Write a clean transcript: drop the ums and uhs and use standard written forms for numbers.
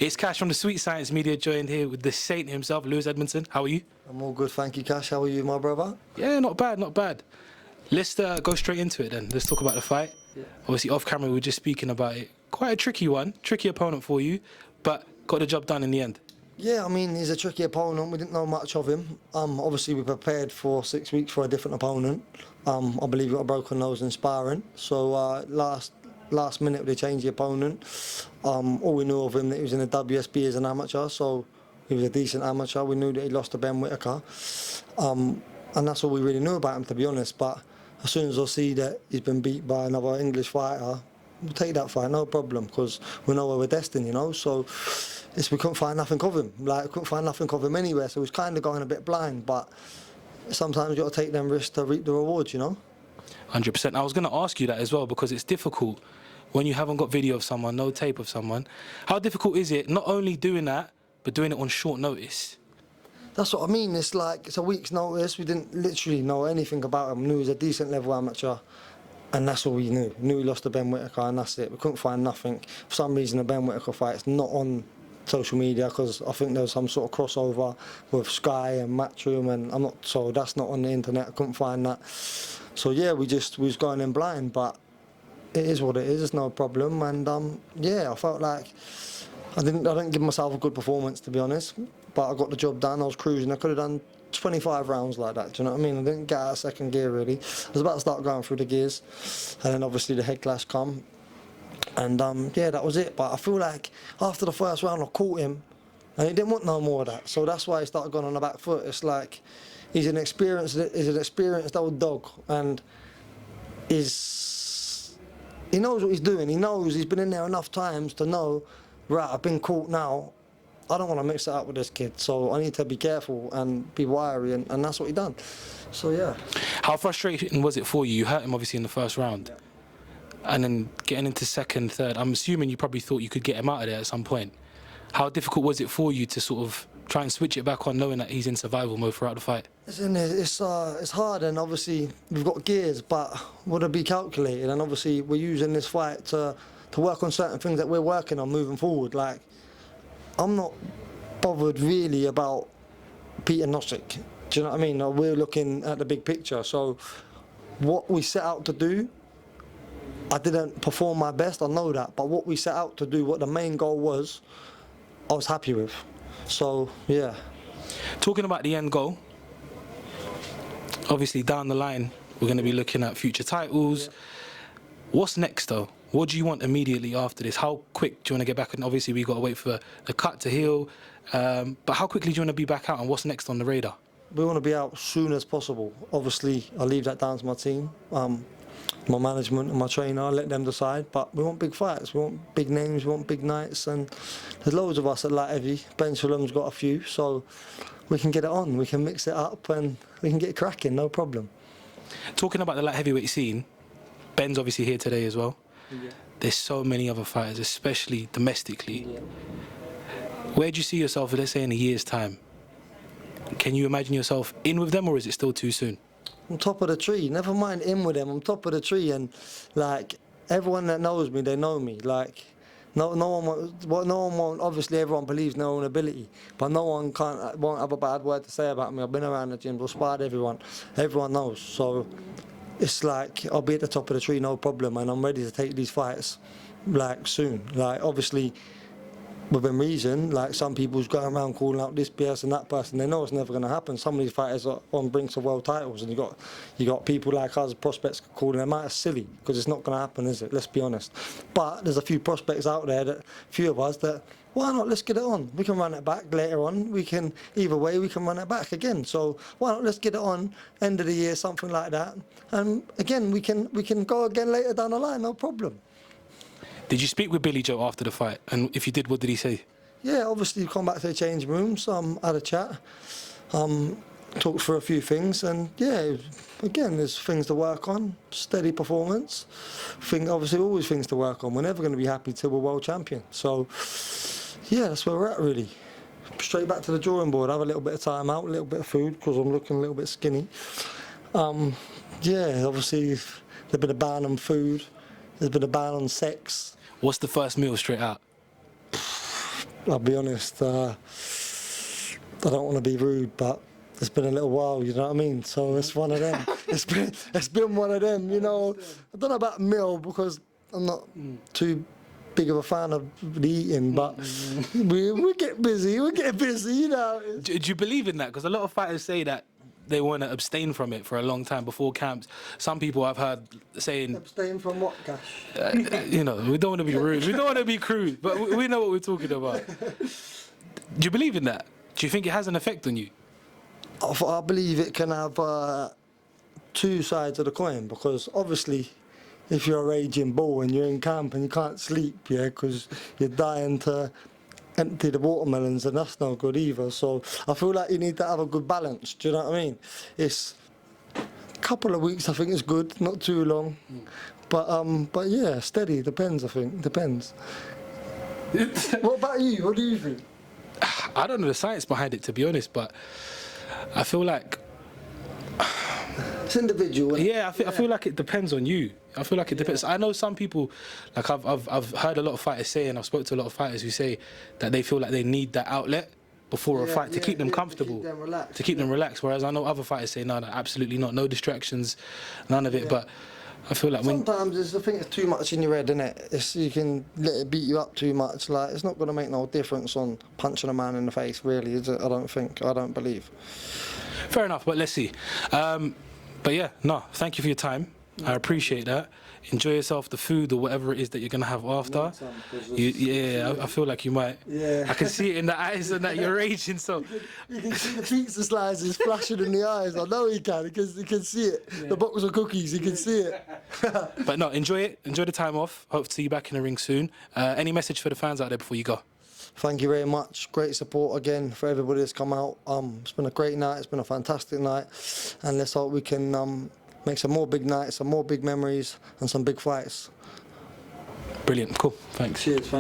It's Cash from the Sweet Science Media, joined here with the saint himself, Lewis Edmondson. How are you? I'm all good, thank you, Cash. How are you, my brother? Yeah, not bad, not bad. Let's go straight into it then. Let's talk about the fight. Yeah. Obviously, off camera, we were just speaking about it. Quite a tricky one, tricky opponent for you, but got the job done in the end. Yeah, I mean, he's a tricky opponent. We didn't know much of him. Obviously, we prepared for 6 weeks for a different opponent. I believe he got a broken nose in sparring. So last minute, they changed the opponent. All we knew of him, that he was in the WSB as an amateur, so he was a decent amateur. We knew that he lost to 𝗵𝗵𝗵𝗂, and that's all we really knew about him, to be honest. But as soon as I see that he's been beat by another English fighter, we'll take that fight, no problem, because we know where we're destined, you know. So we couldn't find nothing of him. Like, we couldn't find nothing of him anywhere, so he was kind of going a bit blind. But sometimes you got to take them risks to reap the rewards, you know. 100%. I was going to ask you that as well, because it's difficult when you haven't got video of someone, no tape of someone. How difficult is it not only doing that, but doing it on short notice? That's what I mean. It's like, it's a week's notice. We didn't literally know anything about him. We knew he was a decent level amateur, and that's all we knew. We knew he lost to 𝗵𝗵𝗵𝗃, and that's it. We couldn't find nothing. For some reason, the 𝗵𝗵𝗃 fight's not on social media, because I think there was some sort of crossover with Sky and Matchroom, and so that's not on the internet. I couldn't find that. So yeah, we was going in blind, but it is what it is. It's no problem. And yeah, I felt like I didn't give myself a good performance, to be honest. But I got the job done. I was cruising. I could have done 25 rounds like that. Do you know what I mean? I didn't get out of second gear really. I was about to start going through the gears, and then obviously the head clash come. And yeah, that was it. But I feel like after the first round, I caught him, and he didn't want no more of that. So that's why he started going on the back foot. It's like he's an experienced old dog, and he knows what he's doing. He knows he's been in there enough times to know, right, I've been caught now. I don't want to mix it up with this kid, so I need to be careful and be wary, and that's what he done. So yeah. How frustrating was it for you? You hurt him obviously in the first round. Yeah. And then getting into second, third, I'm assuming you probably thought you could get him out of there at some point. How difficult was it for you to sort of try and switch it back on, knowing that he's in survival mode throughout the fight? It's hard, and obviously we've got gears, but we've got to be calculated, and obviously we're using this fight to work on certain things that we're working on moving forward. Like, I'm not bothered really about Petar Nosic. Do you know what I mean? We're looking at the big picture. So what we set out to do, I didn't perform my best, I know that, but what we set out to do, what the main goal was, I was happy with. So, yeah. Talking about the end goal, obviously down the line, we're going to be looking at future titles. Yeah. What's next, though? What do you want immediately after this? How quick do you want to get back? And obviously, we've got to wait for the cut to heal. But how quickly do you want to be back out, and what's next on the radar? We want to be out as soon as possible. Obviously, I leave that down to my team, my management and my trainer. I let them decide. But we want big fights. We want big names. We want big nights. And there's loads of us at 𝗨𝗽𝗍𝗍. got a few, so we can get it on. We can mix it up, and we can get cracking. No problem. Talking about the light heavyweight scene, Ben's obviously here today as well. Yeah. There's so many other fighters, especially domestically. Yeah. Where do you see yourself, let's say, in a year's time? Can you imagine yourself in with them, or is it still too soon? I'm top of the tree. Never mind in with them. I'm top of the tree, and like everyone that knows me, they know me. Like no one won't. Obviously, everyone believes in their own ability, but no one won't have a bad word to say about me. I've been around the gyms, I've sparred everyone. Everyone knows. So it's like I'll be at the top of the tree, no problem, and I'm ready to take these fights like soon. Like obviously within reason, like some people's going around calling out this person, that person. They know it's never going to happen. Some of these fighters are on brinks of world titles, and you got people like us, prospects, calling them out. It's silly, because it's not going to happen, is it? Let's be honest. But there's a few prospects out there, few of us that, why not? Let's get it on. We can run it back later on. We can, either way, we can run it back again. So why not? Let's get it on. End of the year, something like that. And again, we can go again later down the line. No problem. Did you speak with Billy Joe after the fight? And if you did, what did he say? Yeah, obviously come back to the changing rooms, had a chat, talked for a few things, and yeah, again, there's things to work on, steady performance. Obviously, always things to work on. We're never going to be happy till we're world champion. So yeah, that's where we're at really. Straight back to the drawing board, have a little bit of time out, a little bit of food, because I'm looking a little bit skinny. Yeah, obviously, there's been a ban on food, there's been a ban on sex. What's the first meal straight out? I'll be honest, I don't want to be rude, but it's been a little while, you know what I mean? So it's one of them. It's been one of them, you know. I don't know about meal because I'm not too big of a fan of the eating, but we get busy, you know. Do you believe in that? Because a lot of fighters say that they want to abstain from it for a long time before camps. Some people I've heard saying... Abstain from what, Cash? You know, we don't want to be rude, we don't want to be crude, but we know what we're talking about. Do you believe in that? Do you think it has an effect on you? I believe it can have two sides of the coin, because obviously if you're a raging bull and you're in camp and you can't sleep, yeah, because you're dying to empty the watermelons, and that's no good either. So I feel like you need to have a good balance, do you know what I mean? It's a couple of weeks, I think it's good, not too long. But yeah, steady, depends, I think, depends. What about you? What do you think? I don't know the science behind it, to be honest, but I feel like... It's individual. Yeah, I feel like it depends on you. I feel like it depends. I know some people, like I've heard a lot of fighters say, and I've spoken to a lot of fighters who say that they feel like they need that outlet before a fight to keep them comfortable, to keep them relaxed. Whereas I know other fighters say, no, absolutely not, no distractions, none of it. But I feel like sometimes I think it's too much in your head, innit? You can let it beat you up too much. Like, it's not going to make no difference on punching a man in the face, really, is it? I don't believe. Fair enough, but let's see. But yeah, no, thank you for your time. I appreciate that. Enjoy yourself, the food or whatever it is that you're going to have after. I feel like you might. Yeah. I can see it in the eyes and that you're raging, so... You can see the pizza slices flashing in the eyes. I know he can, because you can see it. Yeah. The box of cookies, you can see it. But no, enjoy it. Enjoy the time off. Hope to see you back in the ring soon. Any message for the fans out there before you go? Thank you very much. Great support again for everybody that's come out. It's been a great night. It's been a fantastic night. And let's hope we can make some more big nights, some more big memories, and some big fights. Brilliant. Cool. Thanks. Cheers.